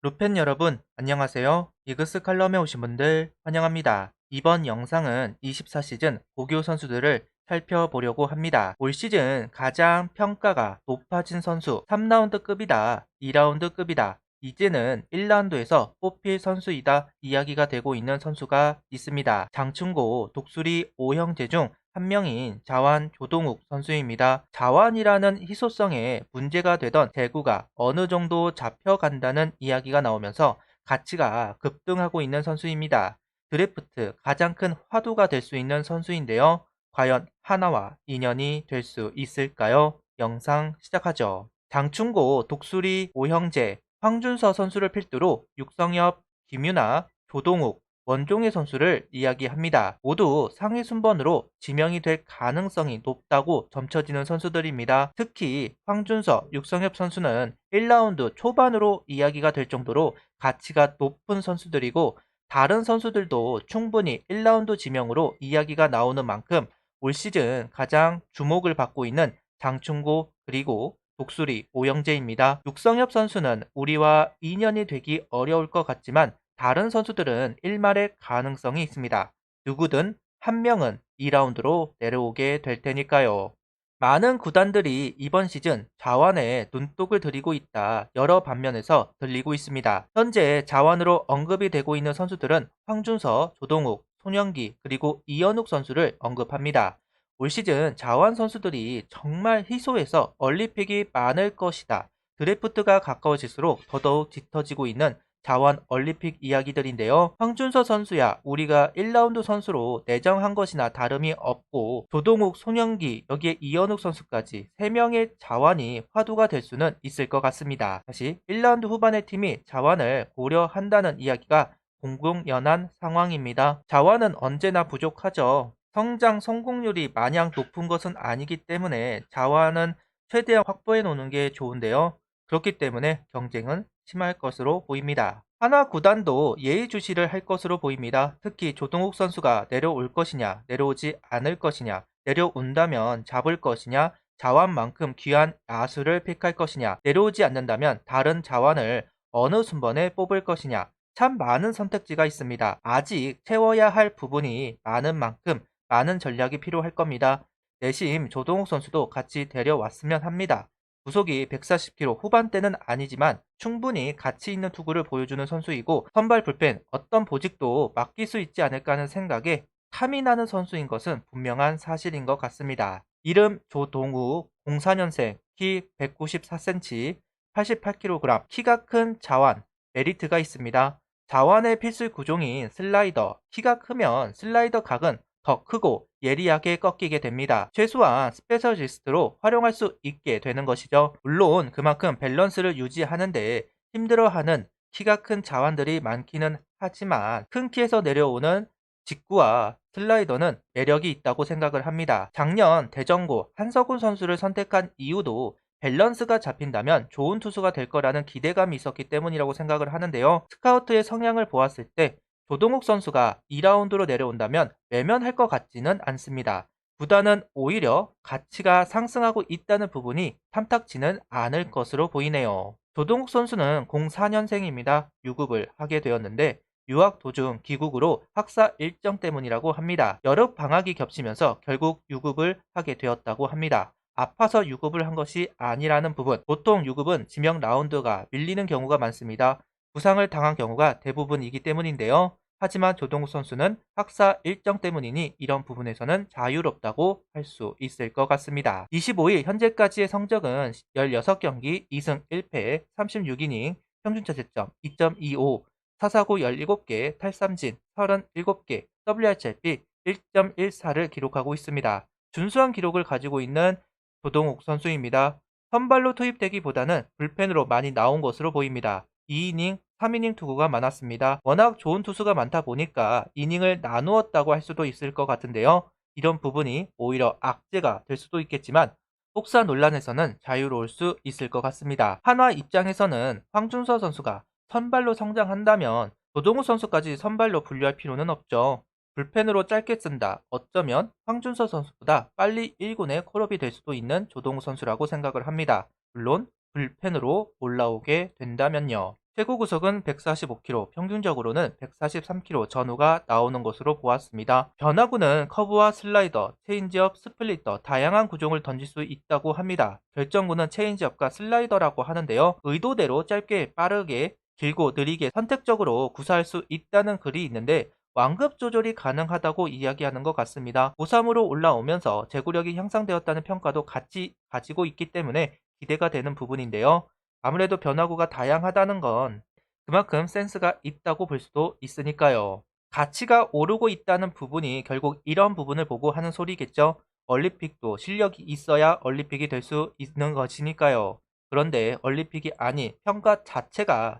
루펜 여러분, 안녕하세요. 이그스 칼럼에 오신 분들 환영합니다. 이번 영상은 24시즌 고교 선수들을 살펴보려고 합니다. 올 시즌 가장 평가가 높아진 선수 3라운드급이다, 2라운드급이다, 이제는 1라운드에서 뽑힐 선수이다 이야기가 되고 있는 선수가 있습니다. 장충고 독수리 5형제 중 한 명인 자완 조동욱 선수입니다. 자완이라는 희소성에 문제가 되던 대구가 어느 정도 잡혀간다는 이야기가 나오면서 가치가 급등하고 있는 선수입니다. 드래프트 가장 큰 화두가 될 수 있는 선수인데요. 과연 하나와 인연이 될 수 있을까요? 영상 시작하죠. 장충고 독수리 5형제 황준서 선수를 필두로 육성엽, 김유나, 조동욱, 원종혜 선수를 이야기합니다. 모두 상위 순번으로 지명이 될 가능성이 높다고 점쳐지는 선수들입니다. 특히 황준서, 육성엽 선수는 1라운드 초반으로 이야기가 될 정도로 가치가 높은 선수들이고 다른 선수들도 충분히 1라운드 지명으로 이야기가 나오는 만큼 올 시즌 가장 주목을 받고 있는 장충고 그리고 독수리 오영재입니다. 육성엽 선수는 우리와 인연이 되기 어려울 것 같지만 다른 선수들은 일말의 가능성이 있습니다. 누구든 한 명은 2라운드로 내려오게 될 테니까요. 많은 구단들이 이번 시즌 자완에 눈독을 들이고 있다 여러 반면에서 들리고 있습니다. 현재 자완으로 언급이 되고 있는 선수들은 황준서, 조동욱, 손영기 그리고 이현욱 선수를 언급합니다. 올 시즌 자완 선수들이 정말 희소해서 얼리픽이 많을 것이다. 드래프트가 가까워질수록 더더욱 짙어지고 있는 자완 얼리픽 이야기들인데요. 황준서 선수야 우리가 1라운드 선수로 내정한 것이나 다름이 없고 조동욱, 송영기, 여기에 이현욱 선수까지 3명의 자완이 화두가 될 수는 있을 것 같습니다. 다시 1라운드 후반의 팀이 자완을 고려한다는 이야기가 공공연한 상황입니다. 자완은 언제나 부족하죠. 성장 성공률이 마냥 높은 것은 아니기 때문에 자완은 최대한 확보해 놓는 게 좋은데요. 그렇기 때문에 경쟁은 심할 것으로 보입니다. 하나 구단도 예의주시를 할 것으로 보입니다. 특히 조동욱 선수가 내려올 것이냐, 내려오지 않을 것이냐, 내려온다면 잡을 것이냐, 자완만큼 귀한 야수를 픽할 것이냐, 내려오지 않는다면 다른 자완을 어느 순번에 뽑을 것이냐, 참 많은 선택지가 있습니다. 아직 채워야 할 부분이 많은 만큼 많은 전략이 필요할 겁니다. 내심 조동욱 선수도 같이 데려왔으면 합니다. 구속이 140km 후반대는 아니지만 충분히 가치 있는 투구를 보여주는 선수이고 선발 불펜 어떤 보직도 맡길 수 있지 않을까 하는 생각에 탐이 나는 선수인 것은 분명한 사실인 것 같습니다. 이름 조동욱 04년생 키 194cm 88kg 키가 큰 자완 메리트가 있습니다. 자완의 필수 구종인 슬라이더 키가 크면 슬라이더 각은 더 크고 예리하게 꺾이게 됩니다. 최소한 스페셜리스트로 활용할 수 있게 되는 것이죠. 물론 그만큼 밸런스를 유지하는데 힘들어하는 키가 큰 자완들이 많기는 하지만 큰 키에서 내려오는 직구와 슬라이더는 매력이 있다고 생각을 합니다. 작년 대전고 한석훈 선수를 선택한 이유도 밸런스가 잡힌다면 좋은 투수가 될 거라는 기대감이 있었기 때문이라고 생각을 하는데요. 스카우트의 성향을 보았을 때 조동욱 선수가 2라운드로 내려온다면 외면할 것 같지는 않습니다. 구단은 오히려 가치가 상승하고 있다는 부분이 탐탁지는 않을 것으로 보이네요. 조동욱 선수는 04년생입니다. 유급을 하게 되었는데 유학 도중 귀국으로 학사 일정 때문이라고 합니다. 여름 방학이 겹치면서 결국 유급을 하게 되었다고 합니다. 아파서 유급을 한 것이 아니라는 부분. 보통 유급은 지명 라운드가 밀리는 경우가 많습니다. 부상을 당한 경우가 대부분이기 때문인데요. 하지만 조동욱 선수는 학사 일정 때문이니 이런 부분에서는 자유롭다고 할 수 있을 것 같습니다. 25일 현재까지의 성적은 16경기 2승 1패 36이닝 평균 자책점 2.25 사사구 17개 탈삼진 37개 WRCP 1.14를 기록하고 있습니다. 준수한 기록을 가지고 있는 조동욱 선수입니다. 선발로 투입되기보다는 불펜으로 많이 나온 것으로 보입니다. 2이닝, 3이닝 투구가 많았습니다. 워낙 좋은 투수가 많다 보니까 이닝을 나누었다고 할 수도 있을 것 같은데요. 이런 부분이 오히려 악재가 될 수도 있겠지만 혹사 논란에서는 자유로울 수 있을 것 같습니다. 한화 입장에서는 황준서 선수가 선발로 성장한다면 조동우 선수까지 선발로 분류할 필요는 없죠. 불펜으로 짧게 쓴다. 어쩌면 황준서 선수보다 빨리 1군에 콜업이 될 수도 있는 조동우 선수라고 생각을 합니다. 물론 불펜으로 올라오게 된다면요. 최고 구속은 145km, 평균적으로는 143km 전후가 나오는 것으로 보았습니다. 변화구는 커브와 슬라이더, 체인지업, 스플리터 다양한 구종을 던질 수 있다고 합니다. 결정구는 체인지업과 슬라이더라고 하는데요. 의도대로 짧게 빠르게 길고 느리게 선택적으로 구사할 수 있다는 글이 있는데 완급 조절이 가능하다고 이야기하는 것 같습니다. 고3으로 올라오면서 제구력이 향상되었다는 평가도 같이 가지고 있기 때문에 기대가 되는 부분인데요. 아무래도 변화구가 다양하다는 건 그만큼 센스가 있다고 볼 수도 있으니까요. 가치가 오르고 있다는 부분이 결국 이런 부분을 보고 하는 소리겠죠. 얼리픽도 실력이 있어야 얼리픽이 될 수 있는 것이니까요. 그런데 얼리픽이 아닌 평가 자체가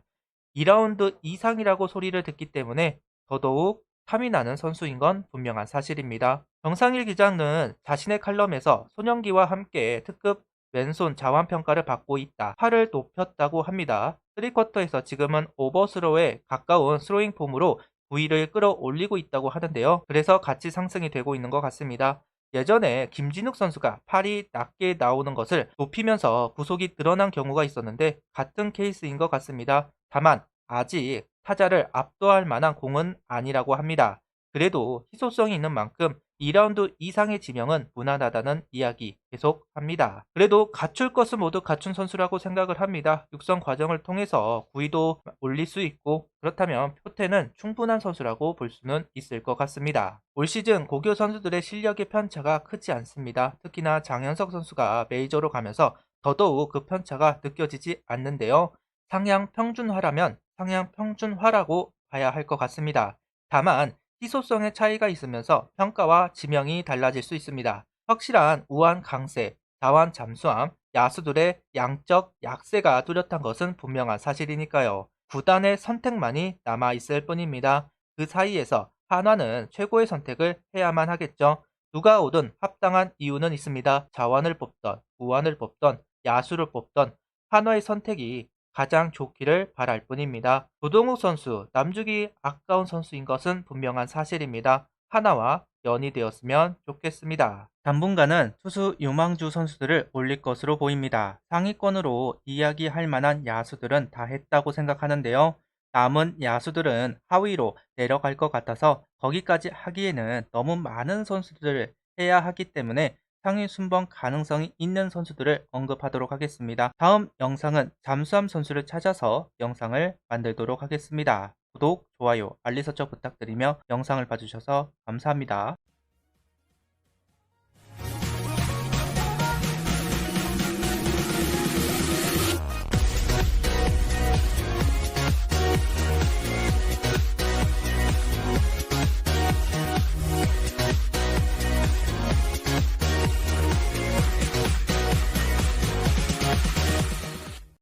2라운드 이상이라고 소리를 듣기 때문에 더더욱 탐이 나는 선수인 건 분명한 사실입니다. 정상일 기자는 자신의 칼럼에서 소년기와 함께 특급 왼손 자완 평가를 받고 있다. 팔을 높였다고 합니다. 3쿼터에서 지금은 오버스로에 가까운 스로잉 폼으로 부위를 끌어올리고 있다고 하는데요. 그래서 같이 상승이 되고 있는 것 같습니다. 예전에 김진욱 선수가 팔이 낮게 나오는 것을 높이면서 구속이 드러난 경우가 있었는데 같은 케이스인 것 같습니다. 다만 아직 타자를 압도할 만한 공은 아니라고 합니다. 그래도 희소성이 있는 만큼 2라운드 이상의 지명은 무난하다는 이야기 계속합니다. 그래도 갖출 것은 모두 갖춘 선수라고 생각을 합니다. 육성 과정을 통해서 구위도 올릴 수 있고 그렇다면 표태는 충분한 선수라고 볼 수는 있을 것 같습니다. 올 시즌 고교 선수들의 실력의 편차가 크지 않습니다. 특히나 장현석 선수가 메이저로 가면서 더더욱 그 편차가 느껴지지 않는데요. 상향 평준화라면 상향 평준화라고 봐야 할 것 같습니다. 다만 희소성의 차이가 있으면서 평가와 지명이 달라질 수 있습니다. 확실한 우한 강세, 자완 잠수함, 야수들의 양적 약세가 뚜렷한 것은 분명한 사실이니까요. 구단의 선택만이 남아있을 뿐입니다. 그 사이에서 한화는 최고의 선택을 해야만 하겠죠. 누가 오든 합당한 이유는 있습니다. 자완을 뽑던, 우완을 뽑던, 야수를 뽑던 한화의 선택이 가장 좋기를 바랄 뿐입니다. 조동욱 선수, 남주기 아까운 선수인 것은 분명한 사실입니다. 하나와 연이 되었으면 좋겠습니다. 당분간은 투수 유망주 선수들을 올릴 것으로 보입니다. 상위권으로 이야기할 만한 야수들은 다 했다고 생각하는데요. 남은 야수들은 하위로 내려갈 것 같아서 거기까지 하기에는 너무 많은 선수들을 해야 하기 때문에 상위 순번 가능성이 있는 선수들을 언급하도록 하겠습니다. 다음 영상은 잠수함 선수를 찾아서 영상을 만들도록 하겠습니다. 구독, 좋아요, 알림 설정 부탁드리며 영상을 봐주셔서 감사합니다.